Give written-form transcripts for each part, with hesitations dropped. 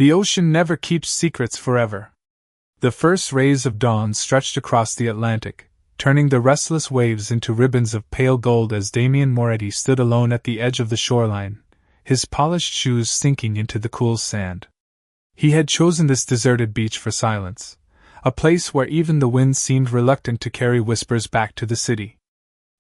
The ocean never keeps secrets forever. The first rays of dawn stretched across the Atlantic, turning the restless waves into ribbons of pale gold as Damian Moretti stood alone at the edge of the shoreline, his polished shoes sinking into the cool sand. He had chosen this deserted beach for silence, a place where even the wind seemed reluctant to carry whispers back to the city.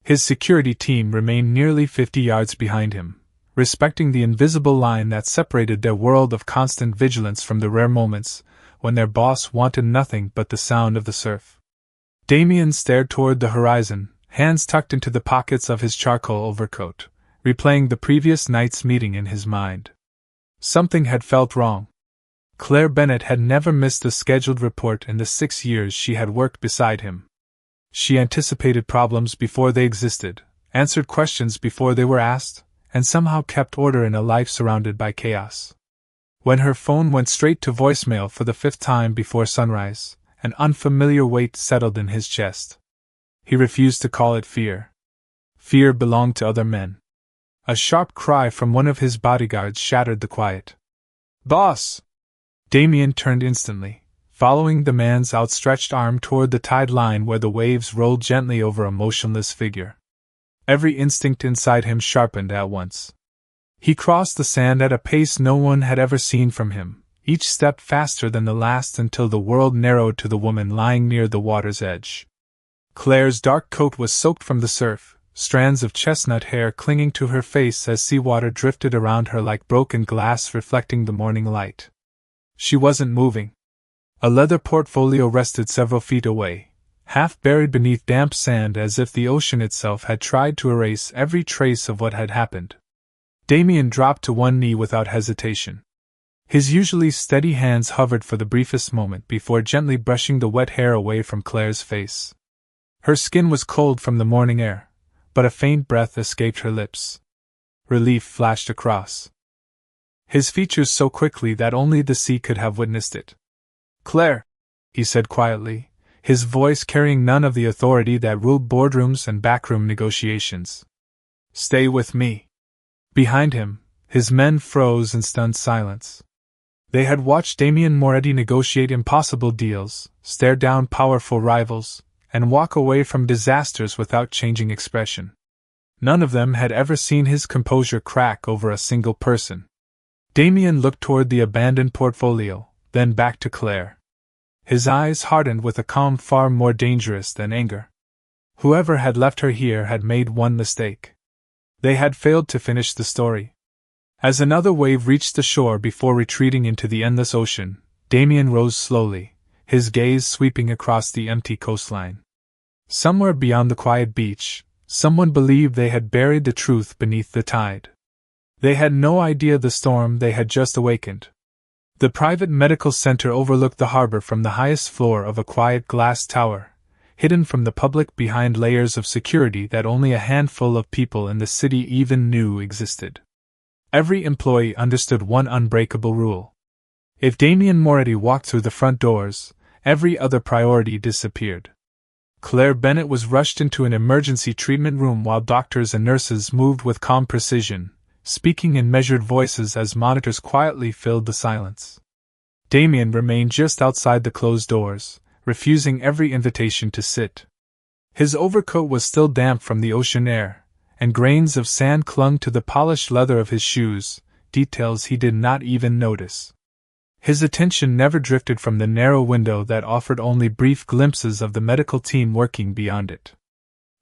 His security team remained nearly 50 yards behind him, respecting the invisible line that separated their world of constant vigilance from the rare moments when their boss wanted nothing but the sound of the surf. Damian stared toward the horizon, hands tucked into the pockets of his charcoal overcoat, replaying the previous night's meeting in his mind. Something had felt wrong. Claire Bennett had never missed a scheduled report in the 6 years she had worked beside him. She anticipated problems before they existed, answered questions before they were asked, and somehow kept order in a life surrounded by chaos. When her phone went straight to voicemail for the 5th time before sunrise, an unfamiliar weight settled in his chest. He refused to call it fear. Fear belonged to other men. A sharp cry from one of his bodyguards shattered the quiet. "Boss!" Damian turned instantly, following the man's outstretched arm toward the tide line where the waves rolled gently over a motionless figure. Every instinct inside him sharpened at once. He crossed the sand at a pace no one had ever seen from him, each step faster than the last until the world narrowed to the woman lying near the water's edge. Claire's dark coat was soaked from the surf, strands of chestnut hair clinging to her face as seawater drifted around her like broken glass reflecting the morning light. She wasn't moving. A leather portfolio rested several feet away, half buried beneath damp sand as if the ocean itself had tried to erase every trace of what had happened. Damian dropped to one knee without hesitation. His usually steady hands hovered for the briefest moment before gently brushing the wet hair away from Claire's face. Her skin was cold from the morning air, but a faint breath escaped her lips. Relief flashed across his features so quickly that only the sea could have witnessed it. "Claire," he said quietly, his voice carrying none of the authority that ruled boardrooms and backroom negotiations. "Stay with me." Behind him, his men froze in stunned silence. They had watched Damian Moretti negotiate impossible deals, stare down powerful rivals, and walk away from disasters without changing expression. None of them had ever seen his composure crack over a single person. Damian looked toward the abandoned portfolio, then back to Claire. His eyes hardened with a calm far more dangerous than anger. Whoever had left her here had made one mistake. They had failed to finish the story. As another wave reached the shore before retreating into the endless ocean, Damian rose slowly, his gaze sweeping across the empty coastline. Somewhere beyond the quiet beach, someone believed they had buried the truth beneath the tide. They had no idea the storm they had just awakened. The private medical center overlooked the harbor from the highest floor of a quiet glass tower, hidden from the public behind layers of security that only a handful of people in the city even knew existed. Every employee understood one unbreakable rule. If Damian Moretti walked through the front doors, every other priority disappeared. Claire Bennett was rushed into an emergency treatment room while doctors and nurses moved with calm precision, speaking in measured voices as monitors quietly filled the silence. Damian remained just outside the closed doors, refusing every invitation to sit. His overcoat was still damp from the ocean air, and grains of sand clung to the polished leather of his shoes, details he did not even notice. His attention never drifted from the narrow window that offered only brief glimpses of the medical team working beyond it.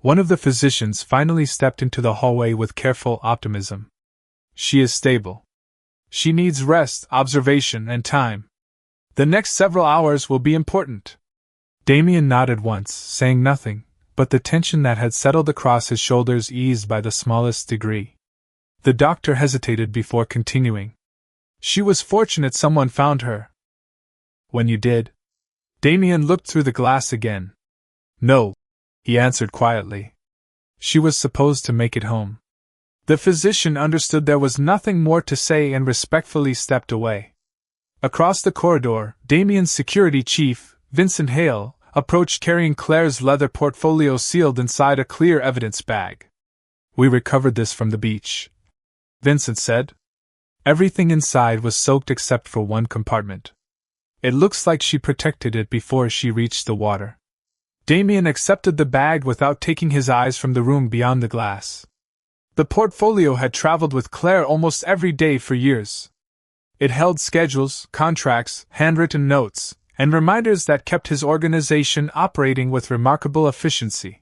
One of the physicians finally stepped into the hallway with careful optimism. "She is stable. She needs rest, observation, and time. The next several hours will be important." Damian nodded once, saying nothing, but the tension that had settled across his shoulders eased by the smallest degree. The doctor hesitated before continuing. "She was fortunate someone found her." "When you did?" Damian looked through the glass again. "No," he answered quietly. "She was supposed to make it home." The physician understood there was nothing more to say and respectfully stepped away. Across the corridor, Damian's security chief, Vincent Hale, approached carrying Claire's leather portfolio sealed inside a clear evidence bag. "We recovered this from the beach," Vincent said. Everything inside was soaked except for one compartment. It looks like she protected it before she reached the water. Damian accepted the bag without taking his eyes from the room beyond the glass. The portfolio had traveled with Claire almost every day for years. It held schedules, contracts, handwritten notes, and reminders that kept his organization operating with remarkable efficiency.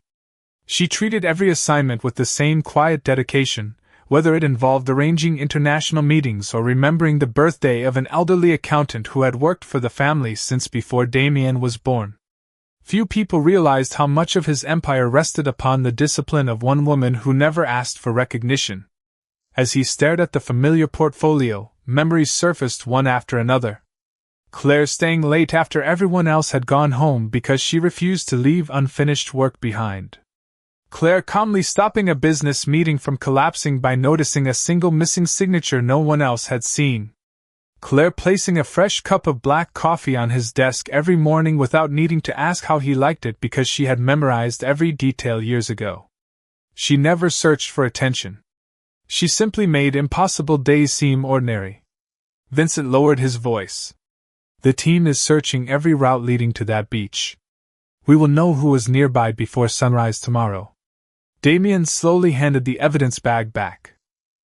She treated every assignment with the same quiet dedication, whether it involved arranging international meetings or remembering the birthday of an elderly accountant who had worked for the family since before Damian was born. Few people realized how much of his empire rested upon the discipline of one woman who never asked for recognition. As he stared at the familiar portfolio, memories surfaced one after another. Claire staying late after everyone else had gone home because she refused to leave unfinished work behind. Claire calmly stopping a business meeting from collapsing by noticing a single missing signature no one else had seen. Claire placing a fresh cup of black coffee on his desk every morning without needing to ask how he liked it because she had memorized every detail years ago. She never searched for attention. She simply made impossible days seem ordinary. Vincent lowered his voice. The team is searching every route leading to that beach. We will know who is nearby before sunrise tomorrow. Damian slowly handed the evidence bag back.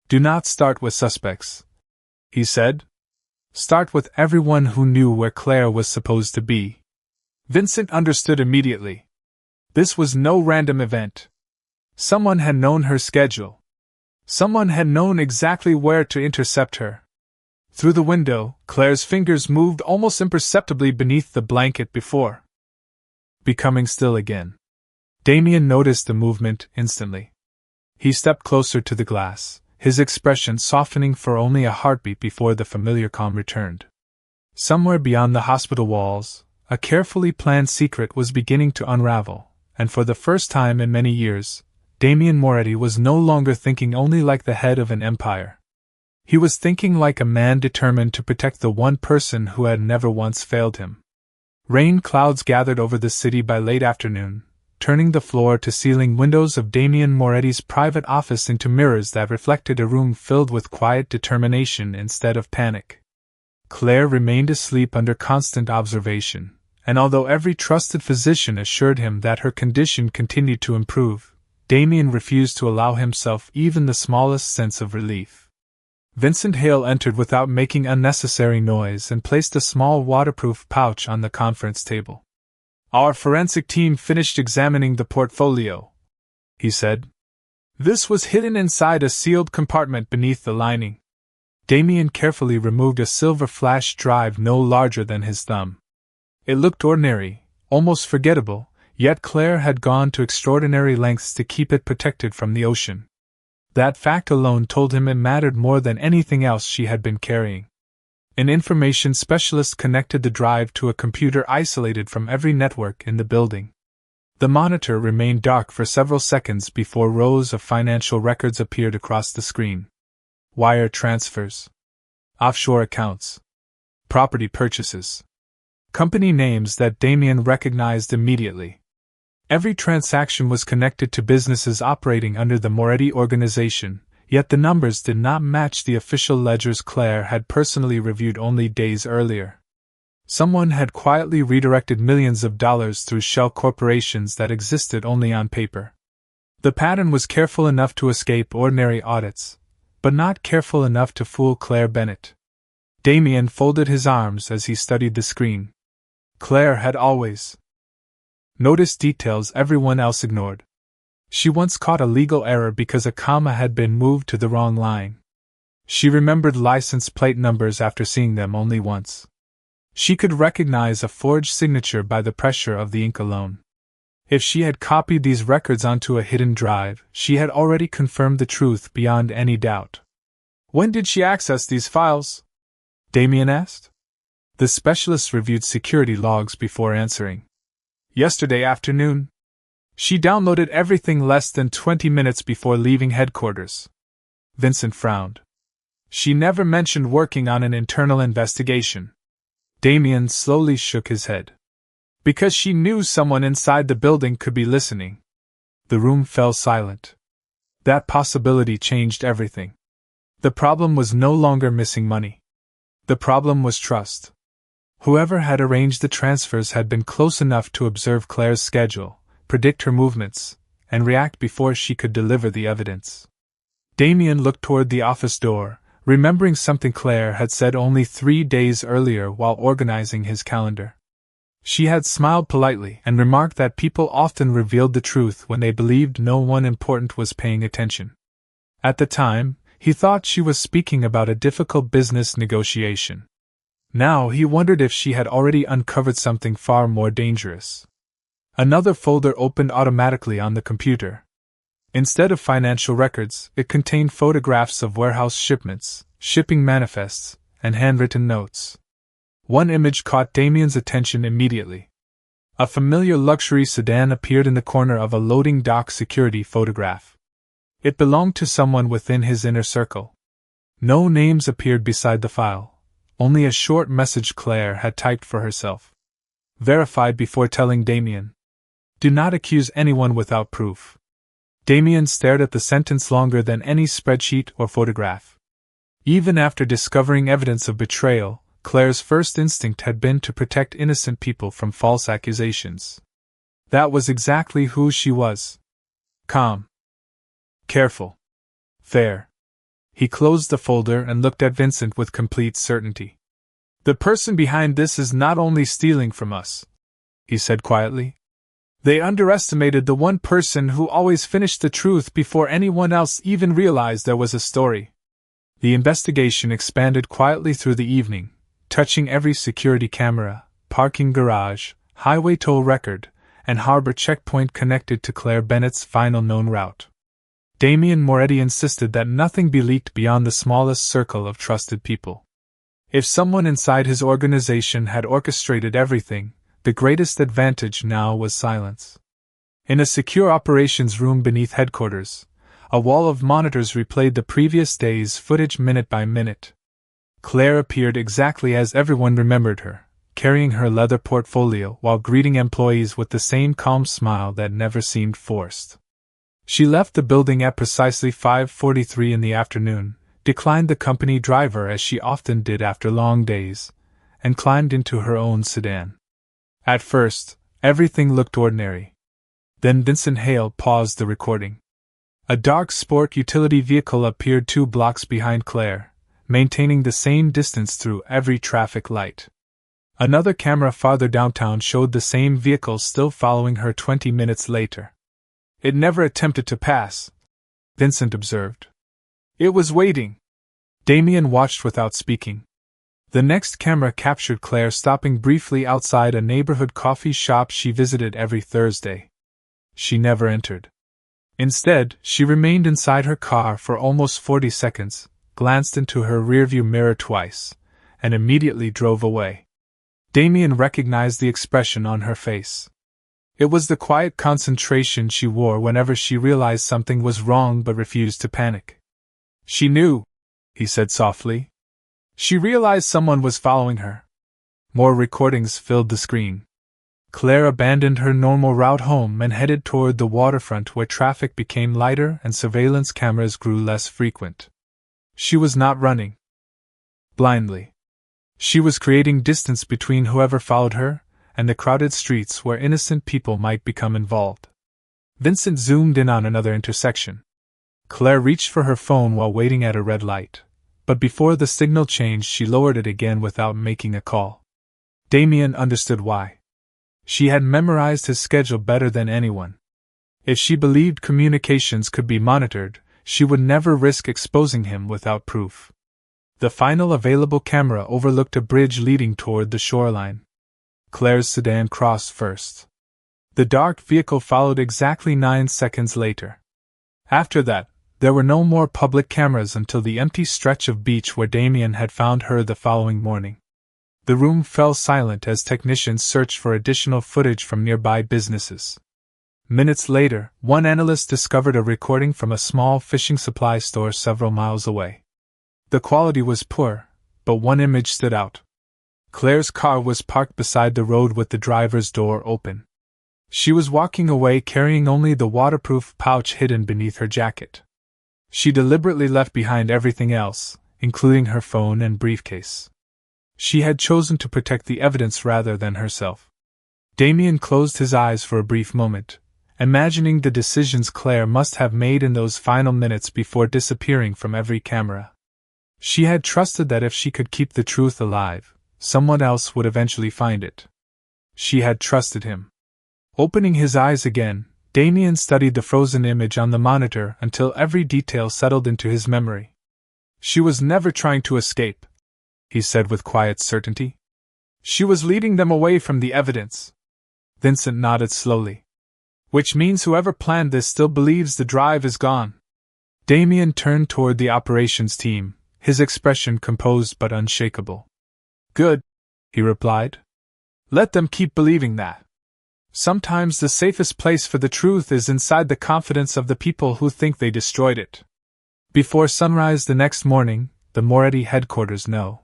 Do not start with suspects, he said. Start with everyone who knew where Claire was supposed to be. Vincent understood immediately. This was no random event. Someone had known her schedule. Someone had known exactly where to intercept her. Through the window, Claire's fingers moved almost imperceptibly beneath the blanket before becoming still again. Damian noticed the movement instantly. He stepped closer to the glass, his expression softening for only a heartbeat before the familiar calm returned. Somewhere beyond the hospital walls, a carefully planned secret was beginning to unravel, and for the first time in many years, Damian Moretti was no longer thinking only like the head of an empire. He was thinking like a man determined to protect the one person who had never once failed him. Rain clouds gathered over the city by late afternoon, turning the floor-to-ceiling windows of Damian Moretti's private office into mirrors that reflected a room filled with quiet determination instead of panic. Claire remained asleep under constant observation, and although every trusted physician assured him that her condition continued to improve, Damian refused to allow himself even the smallest sense of relief. Vincent Hale entered without making unnecessary noise and placed a small waterproof pouch on the conference table. Our forensic team finished examining the portfolio, he said. This was hidden inside a sealed compartment beneath the lining. Damian carefully removed a silver flash drive no larger than his thumb. It looked ordinary, almost forgettable, yet Claire had gone to extraordinary lengths to keep it protected from the ocean. That fact alone told him it mattered more than anything else she had been carrying. An information specialist connected the drive to a computer isolated from every network in the building. The monitor remained dark for several seconds before rows of financial records appeared across the screen. Wire transfers, offshore accounts, property purchases, company names that Damian recognized immediately. Every transaction was connected to businesses operating under the Moretti organization, yet the numbers did not match the official ledgers Claire had personally reviewed only days earlier. Someone had quietly redirected millions of dollars through shell corporations that existed only on paper. The pattern was careful enough to escape ordinary audits, but not careful enough to fool Claire Bennett. Damian folded his arms as he studied the screen. Claire had always noticed details everyone else ignored. She once caught a legal error because a comma had been moved to the wrong line. She remembered license plate numbers after seeing them only once. She could recognize a forged signature by the pressure of the ink alone. If she had copied these records onto a hidden drive, she had already confirmed the truth beyond any doubt. When did she access these files? Damian asked. The specialist reviewed security logs before answering. Yesterday afternoon. She downloaded everything less than 20 minutes before leaving headquarters. Vincent frowned. She never mentioned working on an internal investigation. Damian slowly shook his head. Because she knew someone inside the building could be listening. The room fell silent. That possibility changed everything. The problem was no longer missing money. The problem was trust. Whoever had arranged the transfers had been close enough to observe Claire's schedule, predict her movements, and react before she could deliver the evidence. Damian looked toward the office door, remembering something Claire had said only 3 days earlier while organizing his calendar. She had smiled politely and remarked that people often revealed the truth when they believed no one important was paying attention. At the time, he thought she was speaking about a difficult business negotiation. Now he wondered if she had already uncovered something far more dangerous. Another folder opened automatically on the computer. Instead of financial records, it contained photographs of warehouse shipments, shipping manifests, and handwritten notes. One image caught Damian's attention immediately. A familiar luxury sedan appeared in the corner of a loading dock security photograph. It belonged to someone within his inner circle. No names appeared beside the file. Only a short message Claire had typed for herself. Verified before telling Damian. Do not accuse anyone without proof. Damian stared at the sentence longer than any spreadsheet or photograph. Even after discovering evidence of betrayal, Claire's first instinct had been to protect innocent people from false accusations. That was exactly who she was. Calm. Careful. Fair. He closed the folder and looked at Vincent with complete certainty. The person behind this is not only stealing from us, he said quietly. They underestimated the one person who always finished the truth before anyone else even realized there was a story. The investigation expanded quietly through the evening, touching every security camera, parking garage, highway toll record, and harbor checkpoint connected to Claire Bennett's final known route. Damian Moretti insisted that nothing be leaked beyond the smallest circle of trusted people. If someone inside his organization had orchestrated everything, the greatest advantage now was silence. In a secure operations room beneath headquarters, a wall of monitors replayed the previous day's footage minute by minute. Claire appeared exactly as everyone remembered her, carrying her leather portfolio while greeting employees with the same calm smile that never seemed forced. She left the building at precisely 5:43 in the afternoon, declined the company driver as she often did after long days, and climbed into her own sedan. At first, everything looked ordinary. Then Vincent Hale paused the recording. A dark sport utility vehicle appeared 2 blocks behind Claire, maintaining the same distance through every traffic light. Another camera farther downtown showed the same vehicle still following her 20 minutes later. It never attempted to pass, Vincent observed. It was waiting. Damian watched without speaking. The next camera captured Claire stopping briefly outside a neighborhood coffee shop she visited every Thursday. She never entered. Instead, she remained inside her car for almost 40 seconds, glanced into her rearview mirror twice, and immediately drove away. Damian recognized the expression on her face. It was the quiet concentration she wore whenever she realized something was wrong but refused to panic. She knew, he said softly. She realized someone was following her. More recordings filled the screen. Claire abandoned her normal route home and headed toward the waterfront where traffic became lighter and surveillance cameras grew less frequent. She was not running blindly. She was creating distance between whoever followed her and the crowded streets where innocent people might become involved. Vincent zoomed in on another intersection. Claire reached for her phone while waiting at a red light, but before the signal changed she lowered it again without making a call. Damian understood why. She had memorized his schedule better than anyone. If she believed communications could be monitored, she would never risk exposing him without proof. The final available camera overlooked a bridge leading toward the shoreline. Claire's sedan crossed first. The dark vehicle followed exactly 9 seconds later. After that, there were no more public cameras until the empty stretch of beach where Damian had found her the following morning. The room fell silent as technicians searched for additional footage from nearby businesses. Minutes later, one analyst discovered a recording from a small fishing supply store several miles away. The quality was poor, but one image stood out. Claire's car was parked beside the road with the driver's door open. She was walking away carrying only the waterproof pouch hidden beneath her jacket. She deliberately left behind everything else, including her phone and briefcase. She had chosen to protect the evidence rather than herself. Damian closed his eyes for a brief moment, imagining the decisions Claire must have made in those final minutes before disappearing from every camera. She had trusted that if she could keep the truth alive, someone else would eventually find it. She had trusted him. Opening his eyes again, Damian studied the frozen image on the monitor until every detail settled into his memory. She was never trying to escape, he said with quiet certainty. She was leading them away from the evidence. Vincent nodded slowly. Which means whoever planned this still believes the drive is gone. Damian turned toward the operations team, his expression composed but unshakable. Good, he replied. Let them keep believing that. Sometimes the safest place for the truth is inside the confidence of the people who think they destroyed it. Before sunrise the next morning, the Moretti headquarters no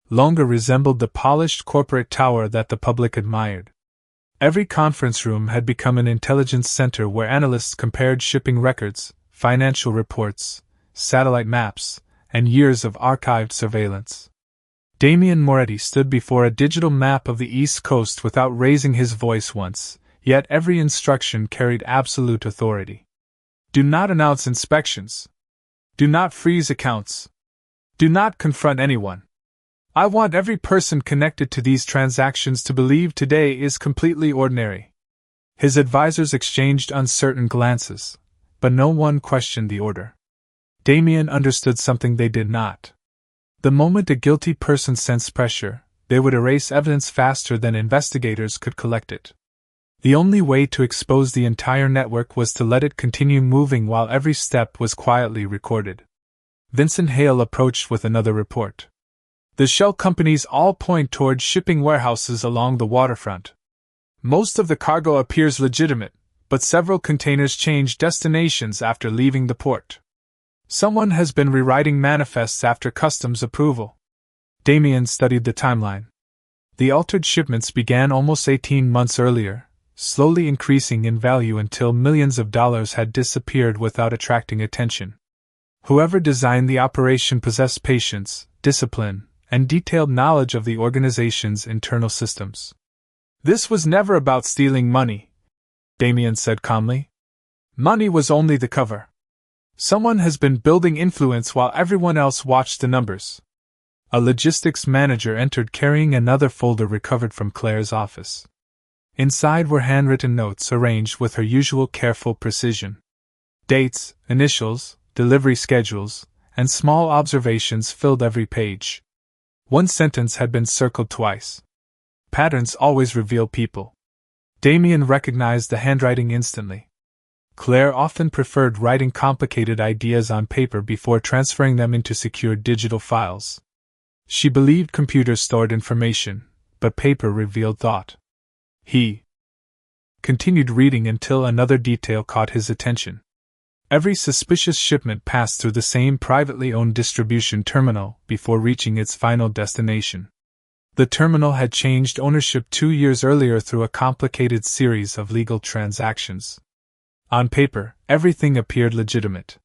longer resembled the polished corporate tower that the public admired. Every conference room had become an intelligence center where analysts compared shipping records, financial reports, satellite maps, and years of archived surveillance. Damian Moretti stood before a digital map of the East Coast without raising his voice once, yet every instruction carried absolute authority. Do not announce inspections. Do not freeze accounts. Do not confront anyone. I want every person connected to these transactions to believe today is completely ordinary. His advisors exchanged uncertain glances, but no one questioned the order. Damian understood something they did not. The moment a guilty person sensed pressure, they would erase evidence faster than investigators could collect it. The only way to expose the entire network was to let it continue moving while every step was quietly recorded. Vincent Hale approached with another report. The shell companies all point toward shipping warehouses along the waterfront. Most of the cargo appears legitimate, but several containers change destinations after leaving the port. Someone has been rewriting manifests after customs approval. Damian studied the timeline. The altered shipments began almost 18 months earlier, slowly increasing in value until millions of dollars had disappeared without attracting attention. Whoever designed the operation possessed patience, discipline, and detailed knowledge of the organization's internal systems. This was never about stealing money, Damian said calmly. Money was only the cover. Someone has been building influence while everyone else watched the numbers. A logistics manager entered carrying another folder recovered from Claire's office. Inside were handwritten notes arranged with her usual careful precision. Dates, initials, delivery schedules, and small observations filled every page. One sentence had been circled twice. Patterns always reveal people. Damian recognized the handwriting instantly. Claire often preferred writing complicated ideas on paper before transferring them into secure digital files. She believed computers stored information, but paper revealed thought. He continued reading until another detail caught his attention. Every suspicious shipment passed through the same privately owned distribution terminal before reaching its final destination. The terminal had changed ownership 2 years earlier through a complicated series of legal transactions. On paper, everything appeared legitimate.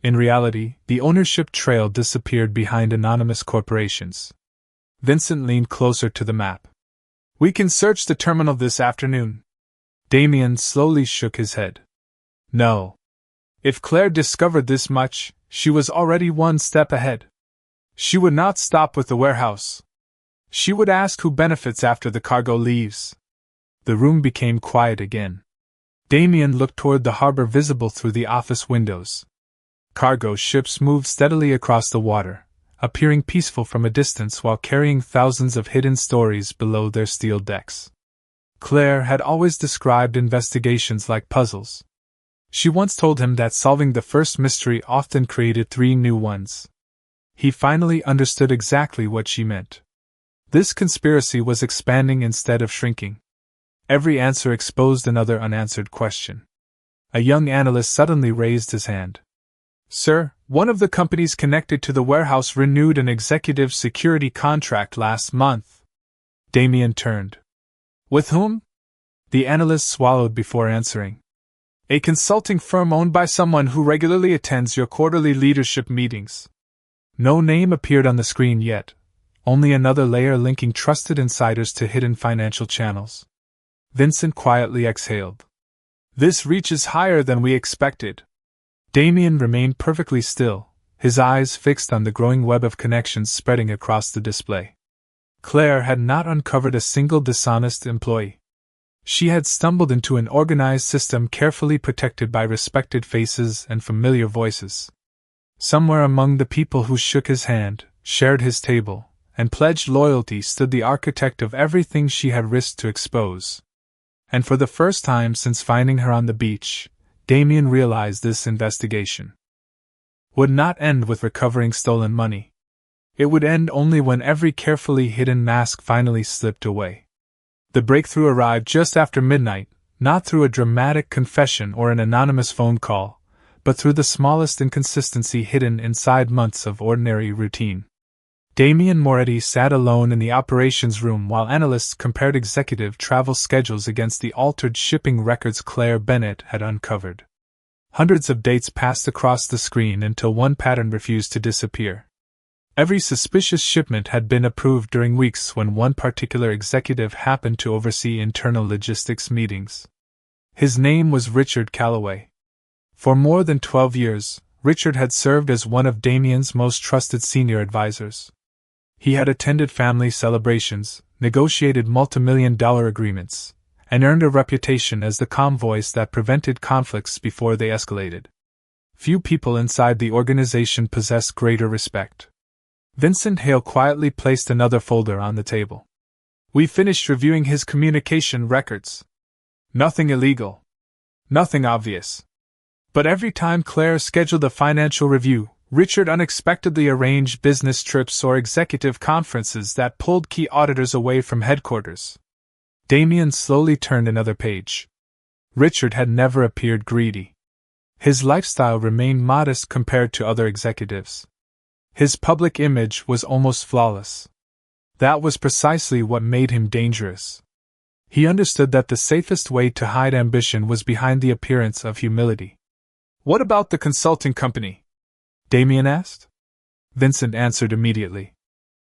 In reality, the ownership trail disappeared behind anonymous corporations. Vincent leaned closer to the map. We can search the terminal this afternoon. Damian slowly shook his head. No. If Claire discovered this much, she was already one step ahead. She would not stop with the warehouse. She would ask who benefits after the cargo leaves. The room became quiet again. Damian looked toward the harbor visible through the office windows. Cargo ships moved steadily across the water, appearing peaceful from a distance while carrying thousands of hidden stories below their steel decks. Claire had always described investigations like puzzles. She once told him that solving the first mystery often created 3 new ones. He finally understood exactly what she meant. This conspiracy was expanding instead of shrinking. Every answer exposed another unanswered question. A young analyst suddenly raised his hand. Sir, one of the companies connected to the warehouse renewed an executive security contract last month. Damian turned. With whom? The analyst swallowed before answering. A consulting firm owned by someone who regularly attends your quarterly leadership meetings. No name appeared on the screen yet, only another layer linking trusted insiders to hidden financial channels. Vincent quietly exhaled. This reaches higher than we expected. Damian remained perfectly still, his eyes fixed on the growing web of connections spreading across the display. Claire had not uncovered a single dishonest employee. She had stumbled into an organized system carefully protected by respected faces and familiar voices. Somewhere among the people who shook his hand, shared his table, and pledged loyalty stood the architect of everything she had risked to expose. And for the first time since finding her on the beach, Damian realized this investigation would not end with recovering stolen money. It would end only when every carefully hidden mask finally slipped away. The breakthrough arrived just after midnight, not through a dramatic confession or an anonymous phone call, but through the smallest inconsistency hidden inside months of ordinary routine. Damian Moretti sat alone in the operations room while analysts compared executive travel schedules against the altered shipping records Claire Bennett had uncovered. Hundreds of dates passed across the screen until one pattern refused to disappear. Every suspicious shipment had been approved during weeks when one particular executive happened to oversee internal logistics meetings. His name was Richard Calloway. For more than 12 years, Richard had served as one of Damian's most trusted senior advisors. He had attended family celebrations, negotiated multi-million-dollar agreements, and earned a reputation as the calm voice that prevented conflicts before they escalated. Few people inside the organization possessed greater respect. Vincent Hale quietly placed another folder on the table. We finished reviewing his communication records. Nothing illegal. Nothing obvious. But every time Claire scheduled a financial review, Richard unexpectedly arranged business trips or executive conferences that pulled key auditors away from headquarters. Damian slowly turned another page. Richard had never appeared greedy. His lifestyle remained modest compared to other executives. His public image was almost flawless. That was precisely what made him dangerous. He understood that the safest way to hide ambition was behind the appearance of humility. What about the consulting company? Damian asked. Vincent answered immediately.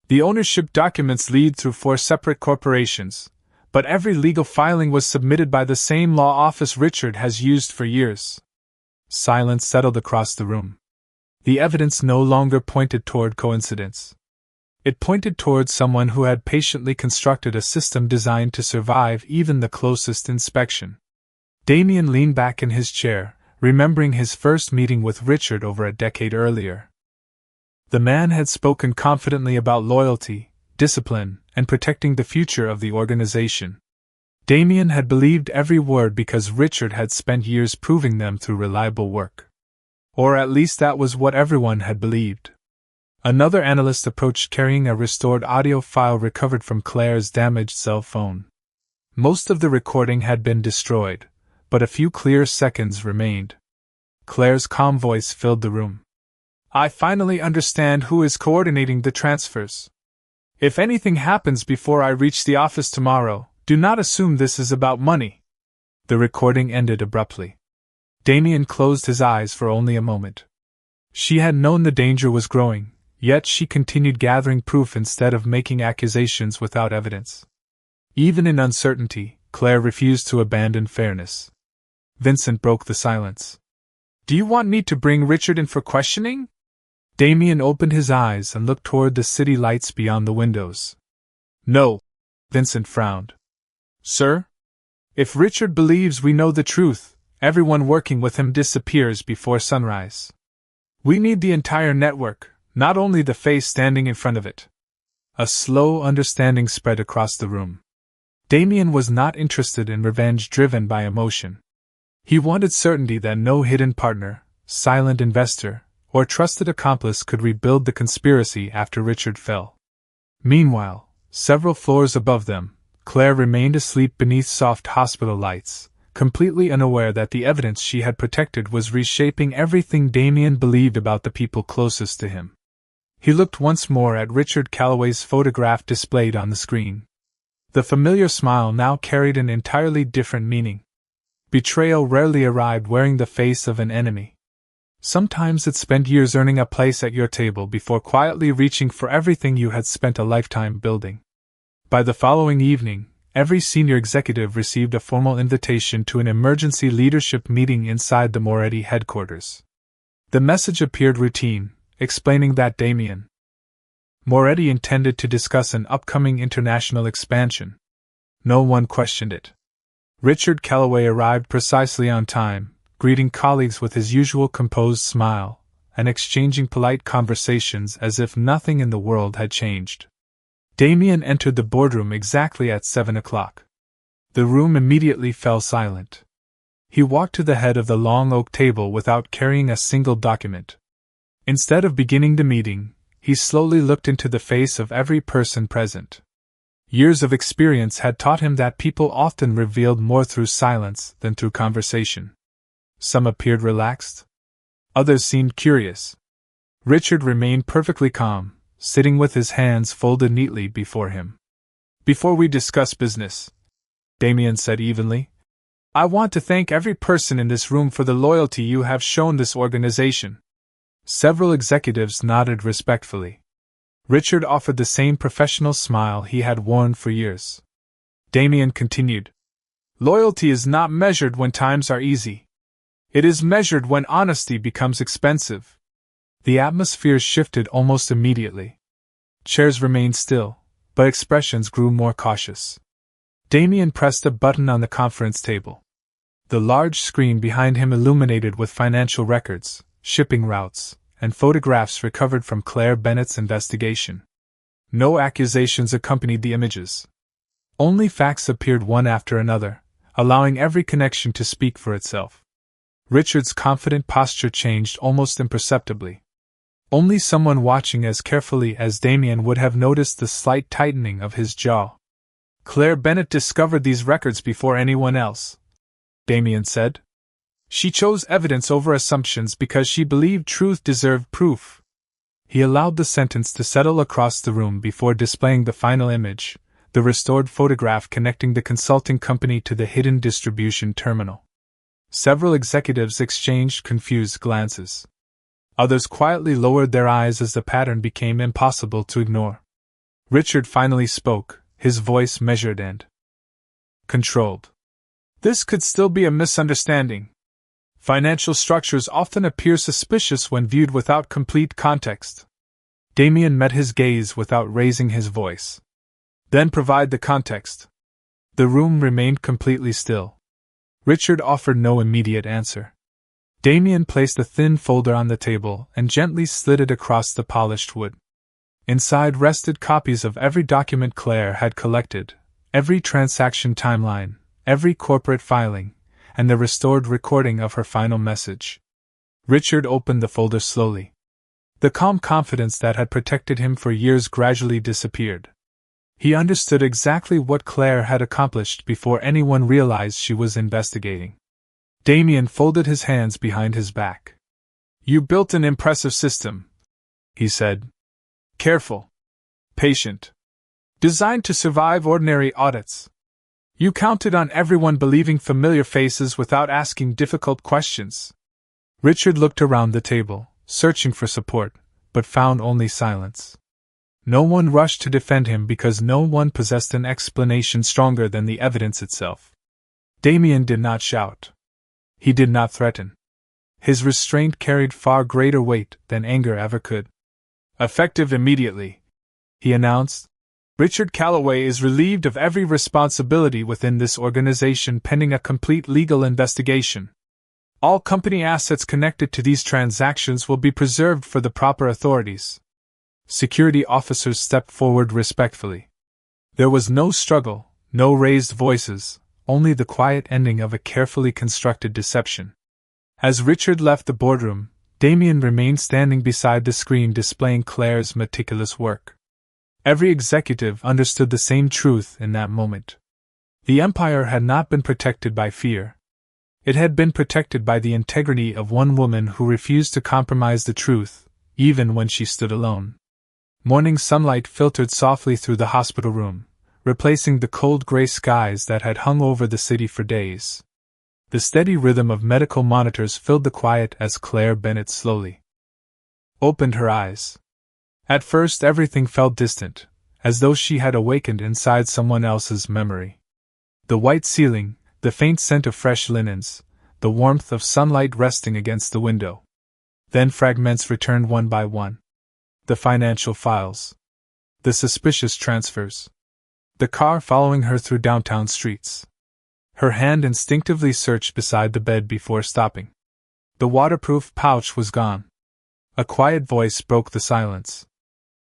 The ownership documents lead through 4 separate corporations, but every legal filing was submitted by the same law office Richard has used for years. Silence settled across the room. The evidence no longer pointed toward coincidence. It pointed toward someone who had patiently constructed a system designed to survive even the closest inspection. Damian leaned back in his chair, remembering his first meeting with Richard over a decade earlier. The man had spoken confidently about loyalty, discipline, and protecting the future of the organization. Damian had believed every word because Richard had spent years proving them through reliable work. Or at least that was what everyone had believed. Another analyst approached carrying a restored audio file recovered from Claire's damaged cell phone. Most of the recording had been destroyed, but a few clear seconds remained. Claire's calm voice filled the room. I finally understand who is coordinating the transfers. If anything happens before I reach the office tomorrow, do not assume this is about money. The recording ended abruptly. Damian closed his eyes for only a moment. She had known the danger was growing, yet she continued gathering proof instead of making accusations without evidence. Even in uncertainty, Claire refused to abandon fairness. Vincent broke the silence. Do you want me to bring Richard in for questioning? Damian opened his eyes and looked toward the city lights beyond the windows. No, Vincent frowned. Sir? If Richard believes we know the truth, everyone working with him disappears before sunrise. We need the entire network, not only the face standing in front of it. A slow understanding spread across the room. Damian was not interested in revenge driven by emotion. He wanted certainty that no hidden partner, silent investor, or trusted accomplice could rebuild the conspiracy after Richard fell. Meanwhile, several floors above them, Claire remained asleep beneath soft hospital lights, completely unaware that the evidence she had protected was reshaping everything Damian believed about the people closest to him. He looked once more at Richard Calloway's photograph displayed on the screen. The familiar smile now carried an entirely different meaning. Betrayal rarely arrived wearing the face of an enemy. Sometimes it spent years earning a place at your table before quietly reaching for everything you had spent a lifetime building. By the following evening, every senior executive received a formal invitation to an emergency leadership meeting inside the Moretti headquarters. The message appeared routine, explaining that Damian Moretti intended to discuss an upcoming international expansion. No one questioned it. Richard Calloway arrived precisely on time, greeting colleagues with his usual composed smile, and exchanging polite conversations as if nothing in the world had changed. Damian entered the boardroom exactly at 7 o'clock. The room immediately fell silent. He walked to the head of the long oak table without carrying a single document. Instead of beginning the meeting, he slowly looked into the face of every person present. Years of experience had taught him that people often revealed more through silence than through conversation. Some appeared relaxed. Others seemed curious. Richard remained perfectly calm, sitting with his hands folded neatly before him. "Before we discuss business," Damian said evenly, "I want to thank every person in this room for the loyalty you have shown this organization." Several executives nodded respectfully. Richard offered the same professional smile he had worn for years. Damian continued, "Loyalty is not measured when times are easy. It is measured when honesty becomes expensive." The atmosphere shifted almost immediately. Chairs remained still, but expressions grew more cautious. Damian pressed a button on the conference table. The large screen behind him illuminated with financial records, shipping routes, and photographs recovered from Claire Bennett's investigation. No accusations accompanied the images. Only facts appeared one after another, allowing every connection to speak for itself. Richard's confident posture changed almost imperceptibly. Only someone watching as carefully as Damian would have noticed the slight tightening of his jaw. "Claire Bennett discovered these records before anyone else," Damian said. "She chose evidence over assumptions because she believed truth deserved proof." He allowed the sentence to settle across the room before displaying the final image, the restored photograph connecting the consulting company to the hidden distribution terminal. Several executives exchanged confused glances. Others quietly lowered their eyes as the pattern became impossible to ignore. Richard finally spoke, his voice measured and controlled. "This could still be a misunderstanding. Financial structures often appear suspicious when viewed without complete context." Damian met his gaze without raising his voice. "Then provide the context." The room remained completely still. Richard offered no immediate answer. Damian placed a thin folder on the table and gently slid it across the polished wood. Inside rested copies of every document Claire had collected, every transaction timeline, every corporate filing, and the restored recording of her final message. Richard opened the folder slowly. The calm confidence that had protected him for years gradually disappeared. He understood exactly what Claire had accomplished before anyone realized she was investigating. Damian folded his hands behind his back. "You built an impressive system," he said. "Careful, patient, designed to survive ordinary audits. You counted on everyone believing familiar faces without asking difficult questions." Richard looked around the table, searching for support, but found only silence. No one rushed to defend him because no one possessed an explanation stronger than the evidence itself. Damian did not shout. He did not threaten. His restraint carried far greater weight than anger ever could. "Effective immediately," he announced. "Richard Calloway is relieved of every responsibility within this organization pending a complete legal investigation. All company assets connected to these transactions will be preserved for the proper authorities." Security officers stepped forward respectfully. There was no struggle, no raised voices, only the quiet ending of a carefully constructed deception. As Richard left the boardroom, Damian remained standing beside the screen displaying Claire's meticulous work. Every executive understood the same truth in that moment. The empire had not been protected by fear. It had been protected by the integrity of one woman who refused to compromise the truth, even when she stood alone. Morning sunlight filtered softly through the hospital room, replacing the cold gray skies that had hung over the city for days. The steady rhythm of medical monitors filled the quiet as Claire Bennett slowly opened her eyes. At first everything felt distant, as though she had awakened inside someone else's memory. The white ceiling, the faint scent of fresh linens, the warmth of sunlight resting against the window. Then fragments returned one by one. The financial files. The suspicious transfers. The car following her through downtown streets. Her hand instinctively searched beside the bed before stopping. The waterproof pouch was gone. A quiet voice broke the silence.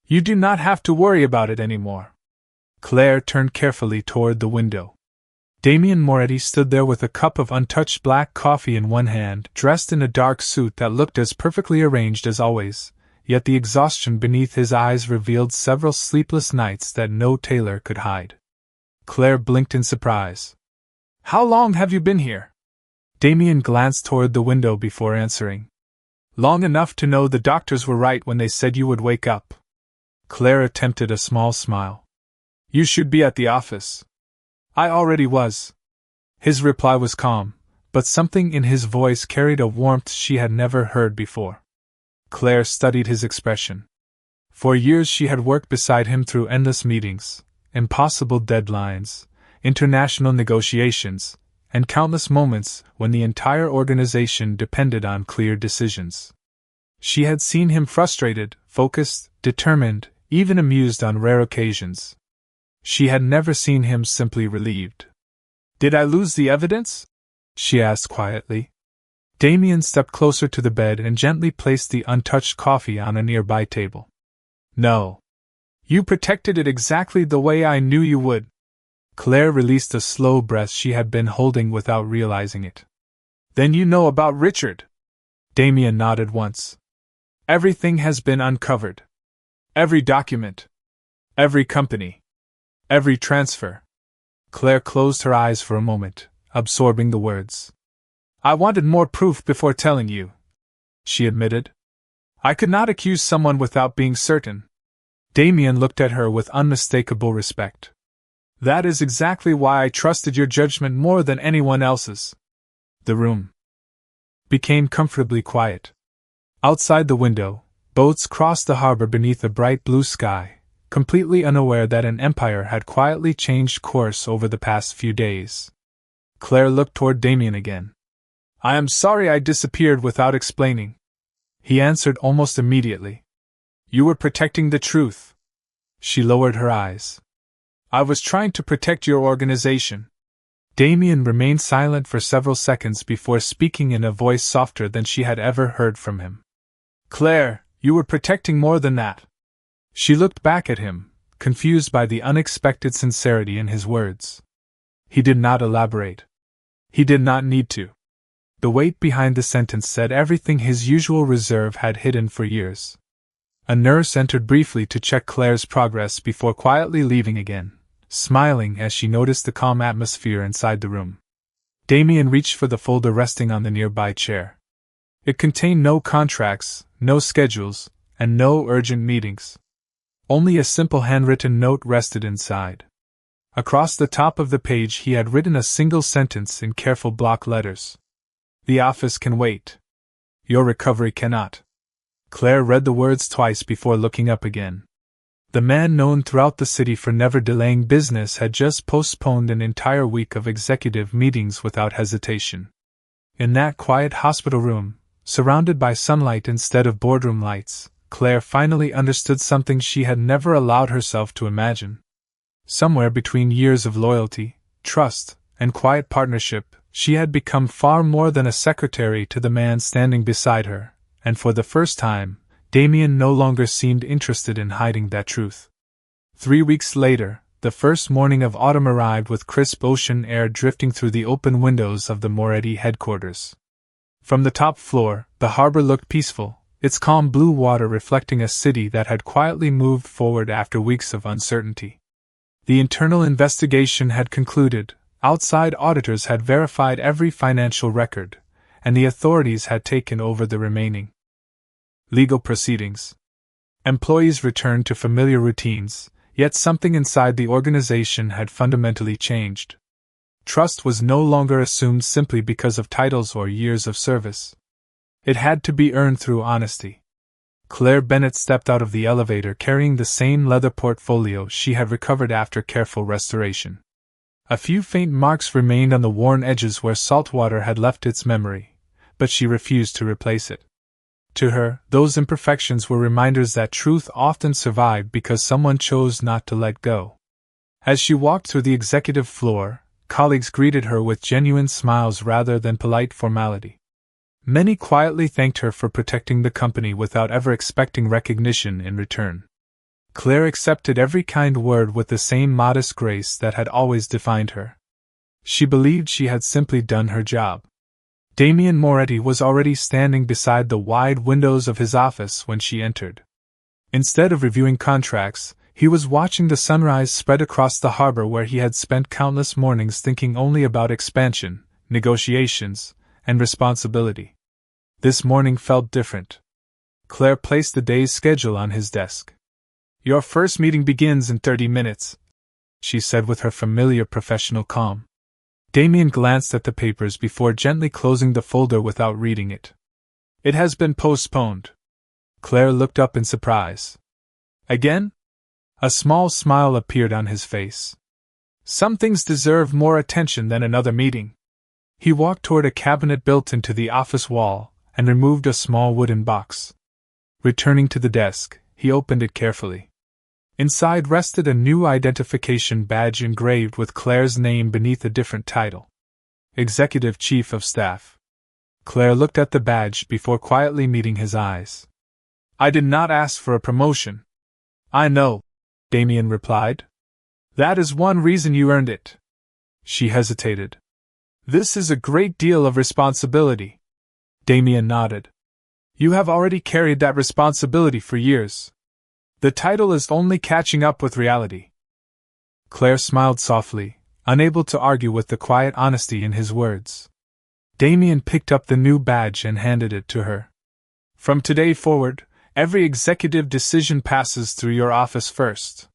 "You do not have to worry about it anymore." Claire turned carefully toward the window. Damian Moretti stood there with a cup of untouched black coffee in one hand, dressed in a dark suit that looked as perfectly arranged as always, yet the exhaustion beneath his eyes revealed several sleepless nights that no tailor could hide. Claire blinked in surprise. "How long have you been here?" Damian glanced toward the window before answering. "Long enough to know the doctors were right when they said you would wake up." Claire attempted a small smile. "You should be at the office." "I already was." His reply was calm, but something in his voice carried a warmth she had never heard before. Claire studied his expression. For years she had worked beside him through endless meetings, impossible deadlines, international negotiations, and countless moments when the entire organization depended on clear decisions. She had seen him frustrated, focused, determined, even amused on rare occasions. She had never seen him simply relieved. "Did I lose the evidence?" she asked quietly. Damian stepped closer to the bed and gently placed the untouched coffee on a nearby table. "No. You protected it exactly the way I knew you would." Claire released a slow breath she had been holding without realizing it. "Then you know about Richard?" Damian nodded once. "Everything has been uncovered. Every document. Every company. Every transfer." Claire closed her eyes for a moment, absorbing the words. "I wanted more proof before telling you," she admitted. "I could not accuse someone without being certain." Damian looked at her with unmistakable respect. "That is exactly why I trusted your judgment more than anyone else's." The room became comfortably quiet. Outside the window, boats crossed the harbor beneath a bright blue sky, completely unaware that an empire had quietly changed course over the past few days. Claire looked toward Damian again. "I am sorry I disappeared without explaining," he answered almost immediately. "You were protecting the truth." She lowered her eyes. "I was trying to protect your organization." Damian remained silent for several seconds before speaking in a voice softer than she had ever heard from him. "Claire, you were protecting more than that." She looked back at him, confused by the unexpected sincerity in his words. He did not elaborate. He did not need to. The weight behind the sentence said everything his usual reserve had hidden for years. A nurse entered briefly to check Claire's progress before quietly leaving again, smiling as she noticed the calm atmosphere inside the room. Damian reached for the folder resting on the nearby chair. It contained no contracts, no schedules, and no urgent meetings. Only a simple handwritten note rested inside. Across the top of the page he had written a single sentence in careful block letters. "The office can wait. Your recovery cannot." Claire read the words twice before looking up again. The man known throughout the city for never delaying business had just postponed an entire week of executive meetings without hesitation. In that quiet hospital room, surrounded by sunlight instead of boardroom lights, Claire finally understood something she had never allowed herself to imagine. Somewhere between years of loyalty, trust, and quiet partnership, she had become far more than a secretary to the man standing beside her, and for the first time, Damian no longer seemed interested in hiding that truth. 3 weeks later, the first morning of autumn arrived with crisp ocean air drifting through the open windows of the Moretti headquarters. From the top floor, the harbor looked peaceful, its calm blue water reflecting a city that had quietly moved forward after weeks of uncertainty. The internal investigation had concluded, outside auditors had verified every financial record, and the authorities had taken over the remaining legal proceedings. Employees returned to familiar routines, yet something inside the organization had fundamentally changed. Trust was no longer assumed simply because of titles or years of service. It had to be earned through honesty. Claire Bennett stepped out of the elevator carrying the same leather portfolio she had recovered after careful restoration. A few faint marks remained on the worn edges where salt water had left its memory, but she refused to replace it. To her, those imperfections were reminders that truth often survived because someone chose not to let go. As she walked through the executive floor, colleagues greeted her with genuine smiles rather than polite formality. Many quietly thanked her for protecting the company without ever expecting recognition in return. Claire accepted every kind word with the same modest grace that had always defined her. She believed she had simply done her job. Damian Moretti was already standing beside the wide windows of his office when she entered. Instead of reviewing contracts, he was watching the sunrise spread across the harbor where he had spent countless mornings thinking only about expansion, negotiations, and responsibility. This morning felt different. Claire placed the day's schedule on his desk. "Your first meeting begins in 30 minutes, she said with her familiar professional calm. Damian glanced at the papers before gently closing the folder without reading it. "It has been postponed." Claire looked up in surprise. "Again?" A small smile appeared on his face. "Some things deserve more attention than another meeting." He walked toward a cabinet built into the office wall and removed a small wooden box. Returning to the desk, he opened it carefully. Inside rested a new identification badge engraved with Claire's name beneath a different title. Executive Chief of Staff. Claire looked at the badge before quietly meeting his eyes. "I did not ask for a promotion." "I know," Damian replied. "That is one reason you earned it." She hesitated. "This is a great deal of responsibility." Damian nodded. "You have already carried that responsibility for years. The title is only catching up with reality." Claire smiled softly, unable to argue with the quiet honesty in his words. Damian picked up the new badge and handed it to her. "From today forward, every executive decision passes through your office first.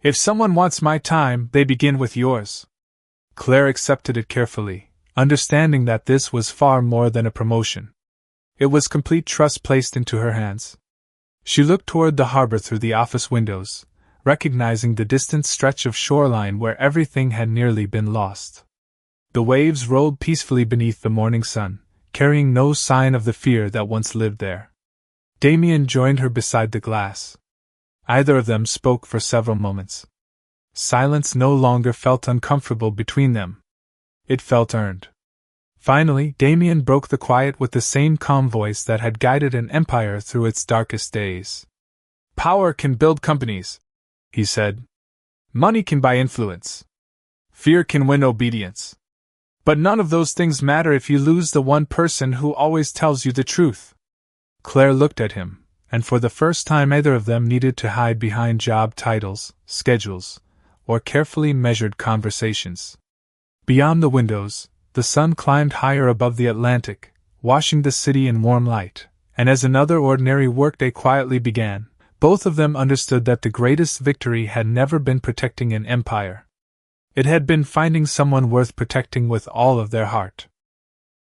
If someone wants my time, they begin with yours." Claire accepted it carefully, understanding that this was far more than a promotion. It was complete trust placed into her hands. She looked toward the harbor through the office windows, recognizing the distant stretch of shoreline where everything had nearly been lost. The waves rolled peacefully beneath the morning sun, carrying no sign of the fear that once lived there. Damian joined her beside the glass. Either of them spoke for several moments. Silence no longer felt uncomfortable between them. It felt earned. Finally, Damian broke the quiet with the same calm voice that had guided an empire through its darkest days. "Power can build companies," he said. "Money can buy influence. Fear can win obedience. But none of those things matter if you lose the one person who always tells you the truth." Claire looked at him, and for the first time either of them needed to hide behind job titles, schedules, or carefully measured conversations. Beyond the windows, the sun climbed higher above the Atlantic, washing the city in warm light, and as another ordinary workday quietly began, both of them understood that the greatest victory had never been protecting an empire. It had been finding someone worth protecting with all of their heart.